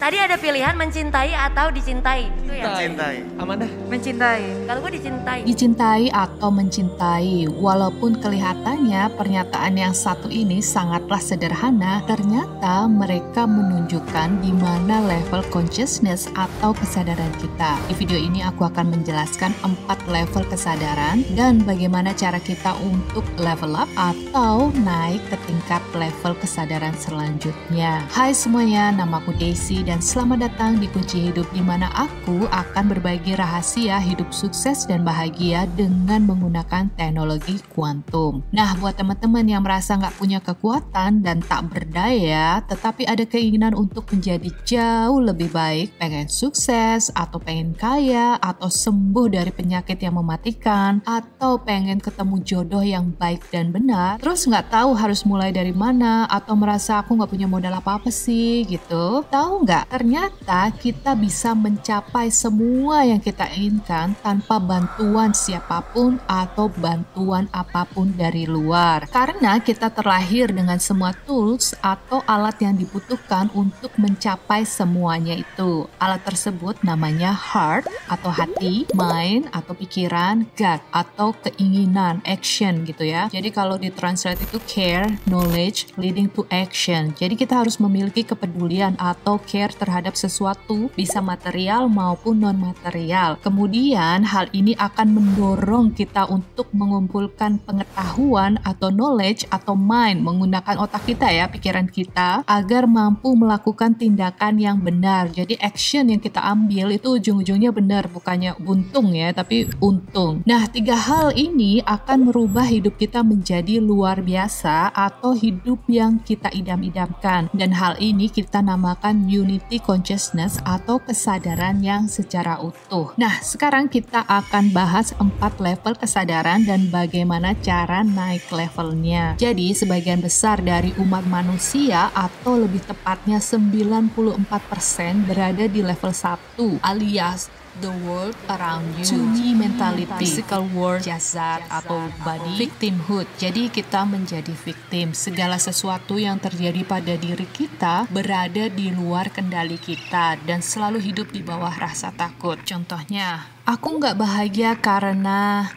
Tadi ada pilihan mencintai atau dicintai. Itu ya? Mencintai. Amanda? Mencintai. Kalau gue dicintai. Dicintai atau mencintai, walaupun kelihatannya pernyataan yang satu ini sangatlah sederhana, ternyata mereka menunjukkan di mana level consciousness atau kesadaran kita. Di video ini aku akan menjelaskan 4 level kesadaran dan bagaimana cara kita untuk level up atau naik ke tingkat level kesadaran selanjutnya. Hai semuanya, namaku Daisy dan selamat datang di Kunci Hidup, di mana aku akan berbagi rahasia hidup sukses dan bahagia dengan menggunakan teknologi kuantum. Nah, buat teman-teman yang merasa nggak punya kekuatan dan tak berdaya, tetapi ada keinginan untuk menjadi jauh lebih baik, pengen sukses, atau pengen kaya, atau sembuh dari penyakit yang mematikan, atau pengen ketemu jodoh yang baik dan benar, terus nggak tahu harus mulai dari mana, atau merasa aku nggak punya modal apa-apa sih, gitu. Tahu nggak? Ternyata kita bisa mencapai semua yang kita inginkan tanpa bantuan siapapun atau bantuan apapun dari luar. Karena kita terlahir dengan semua tools atau alat yang dibutuhkan untuk mencapai semuanya itu. Alat tersebut namanya heart atau hati, mind atau pikiran, gut atau keinginan, action gitu ya. Jadi kalau ditranslate itu care, knowledge, leading to action. Jadi kita harus memiliki kepedulian atau care terhadap sesuatu, bisa material maupun non-material. Kemudian hal ini akan mendorong kita untuk mengumpulkan pengetahuan atau knowledge atau mind, menggunakan otak kita ya, pikiran kita, agar mampu melakukan tindakan yang benar. Jadi action yang kita ambil itu ujung-ujungnya benar, bukannya buntung ya, tapi untung. Nah, 3 hal ini akan merubah hidup kita menjadi luar biasa atau hidup yang kita idam-idamkan. Dan hal ini kita namakan unity consciousness atau kesadaran yang secara utuh. Nah, sekarang kita akan bahas 4 level kesadaran dan bagaimana cara naik levelnya. Jadi, sebagian besar dari umat manusia atau lebih tepatnya 94% berada di level 1 alias the world around you, to me mentality, physical world, jasad atau body, victimhood. Jadi kita menjadi victim. Segala sesuatu yang terjadi pada diri kita berada di luar kendali kita dan selalu hidup di bawah rasa takut. Contohnya, aku nggak bahagia karena ...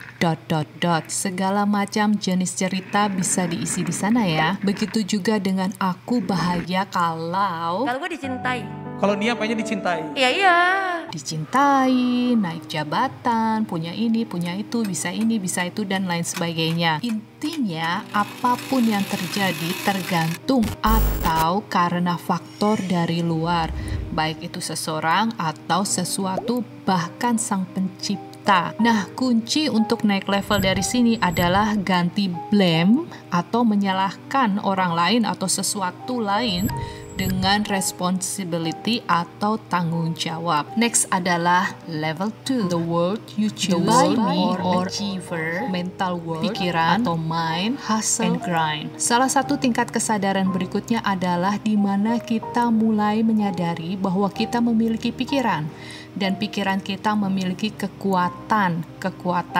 Segala macam jenis cerita bisa diisi di sana ya. Begitu juga dengan aku bahagia kalau Kalau gue dicintai. Kalau Nia pengennya dicintai. Iya. dicintai, naik jabatan, punya ini, punya itu, bisa ini, bisa itu, dan lain sebagainya. Intinya, apapun yang terjadi tergantung atau karena faktor dari luar, baik itu seseorang atau sesuatu, bahkan sang pencipta. Nah, kunci untuk naik level dari sini adalah ganti blame atau menyalahkan orang lain atau sesuatu lain dengan responsibility atau tanggung jawab. Next adalah level 2, the world you choose, by me or achiever, mental world, pikiran atau mind, hustle and grind. Salah satu tingkat kesadaran berikutnya adalah di mana kita mulai menyadari bahwa kita memiliki pikiran dan pikiran kita memiliki kekuatan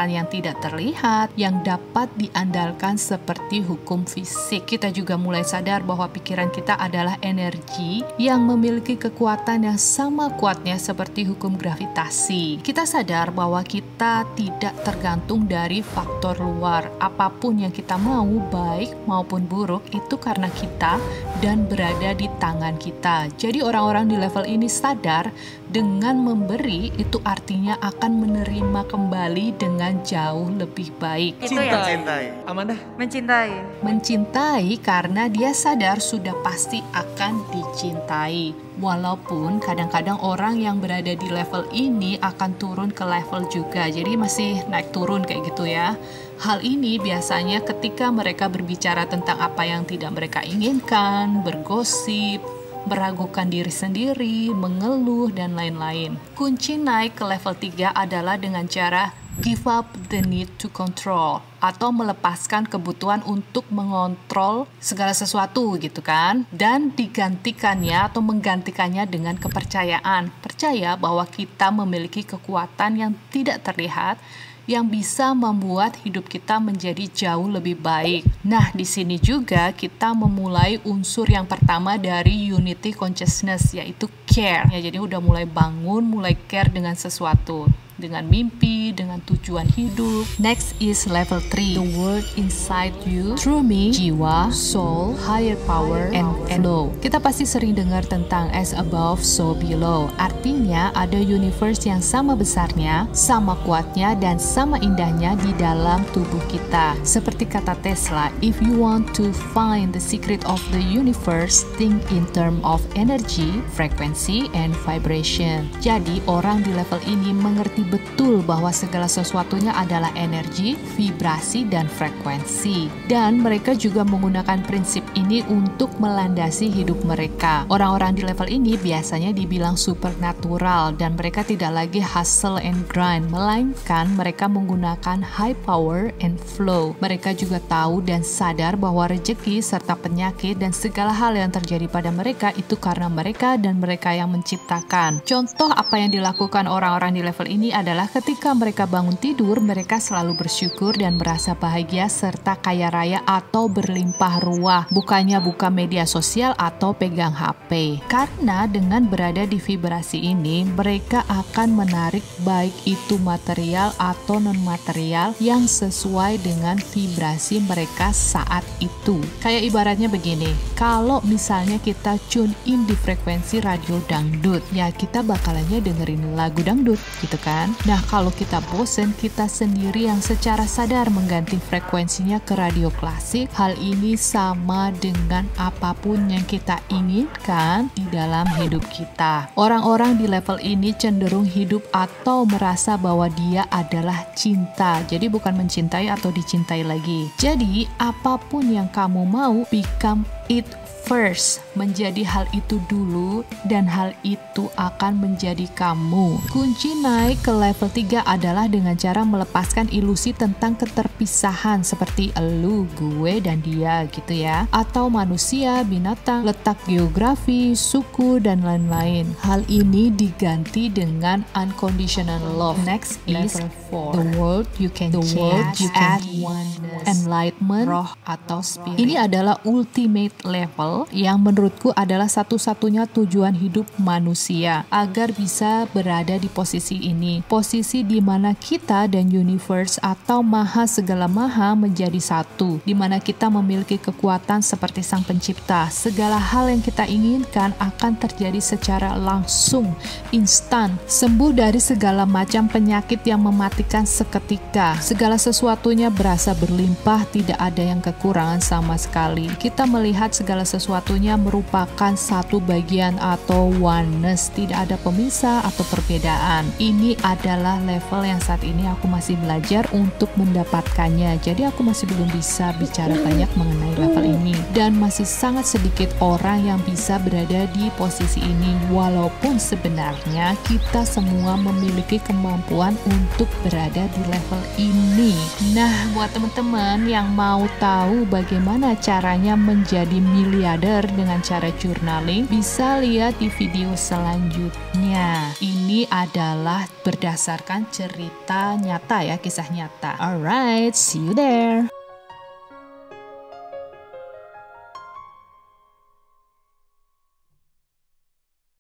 yang tidak terlihat, yang dapat diandalkan seperti hukum fisik. Kita juga mulai sadar bahwa pikiran kita adalah energi yang memiliki kekuatan yang sama kuatnya seperti hukum gravitasi. Kita sadar bahwa kita tidak tergantung dari faktor luar. Apapun yang kita mau, baik maupun buruk, itu karena kita dan berada di tangan kita. Jadi orang-orang di level ini sadar dengan memberi itu artinya akan menerima kembali dengan jauh lebih baik. Itu ya. Mencintai. Amanda? Mencintai. Mencintai karena dia sadar sudah pasti akan dicintai. Walaupun kadang-kadang orang yang berada di level ini akan turun ke level juga. Jadi masih naik turun kayak gitu ya. Hal ini biasanya ketika mereka berbicara tentang apa yang tidak mereka inginkan, bergosip, meragukan diri sendiri, mengeluh, dan lain-lain. Kunci naik ke level 3 adalah dengan cara give up the need to control atau melepaskan kebutuhan untuk mengontrol segala sesuatu gitu kan, dan digantikannya atau menggantikannya dengan kepercayaan. Percaya bahwa kita memiliki kekuatan yang tidak terlihat yang bisa membuat hidup kita menjadi jauh lebih baik. Nah, di sini juga kita memulai unsur yang pertama dari unity consciousness, yaitu care. Ya, jadi udah mulai bangun, mulai care dengan sesuatu, dengan mimpi, dengan tujuan hidup. Next is level 3, the world inside you, through me, jiwa, soul, higher power, and flow. Kita pasti sering dengar tentang as above, so below. Artinya ada universe yang sama besarnya, sama kuatnya, dan sama indahnya di dalam tubuh kita. Seperti kata Tesla, if you want to find the secret of the universe, think in term of energy, frequency, and vibration. Jadi orang di level ini mengerti betul bahwa segala sesuatunya adalah energi, vibrasi, dan frekuensi. Dan mereka juga menggunakan prinsip ini untuk melandasi hidup mereka. Orang-orang di level ini biasanya dibilang supernatural dan mereka tidak lagi hustle and grind, melainkan mereka menggunakan high power and flow. Mereka juga tahu dan sadar bahwa rezeki serta penyakit dan segala hal yang terjadi pada mereka itu karena mereka dan mereka yang menciptakan. Contoh apa yang dilakukan orang-orang di level ini adalah ketika mereka bangun tidur, mereka selalu bersyukur dan merasa bahagia serta kaya raya atau berlimpah ruah, bukannya buka media sosial atau pegang HP. Karena dengan berada di vibrasi ini, mereka akan menarik baik itu material atau non-material yang sesuai dengan vibrasi mereka saat itu. Kayak ibaratnya begini, kalau misalnya kita tune in di frekuensi radio dangdut, ya kita bakalannya dengerin lagu dangdut gitu kan. Nah, kalau kita bosen, kita sendiri yang secara sadar mengganti frekuensinya ke radio klasik. Hal ini sama dengan apapun yang kita inginkan di dalam hidup kita. Orang-orang di level ini cenderung hidup atau merasa bahwa dia adalah cinta. Jadi bukan mencintai atau dicintai lagi. Jadi apapun yang kamu mau, become it first, menjadi hal itu dulu dan hal itu akan menjadi kamu. Kunci naik ke level 3 adalah dengan cara melepaskan ilusi tentang keterpisahan seperti elu, gue, dan dia gitu ya, atau manusia, binatang, letak geografi, suku, dan lain-lain. Hal ini diganti dengan unconditional love. Next is level 4, the world you can change, enlightenment, roh atau spirit. Ini adalah ultimate level yang menurutku adalah satu-satunya tujuan hidup manusia agar bisa berada di posisi ini. Posisi di mana kita dan universe atau maha segala maha menjadi satu, di mana kita memiliki kekuatan seperti sang pencipta. Segala hal yang kita inginkan akan terjadi secara langsung, instan, sembuh dari segala macam penyakit yang mematikan seketika. Segala sesuatunya berasa berlimpah, tidak ada yang kekurangan sama sekali. Kita melihat segala sesuatunya merupakan satu bagian atau oneness, tidak ada pemisah atau perbedaan. Ini adalah level yang saat ini aku masih belajar untuk mendapatkannya, jadi aku masih belum bisa bicara banyak mengenai level ini dan masih sangat sedikit orang yang bisa berada di posisi ini, walaupun sebenarnya kita semua memiliki kemampuan untuk berada di level ini. Nah, buat teman-teman yang mau tahu bagaimana caranya menjadi miliarder dengan cara journaling, bisa lihat di video selanjutnya. Ini adalah berdasarkan cerita nyata ya, kisah nyata. Alright, see you there.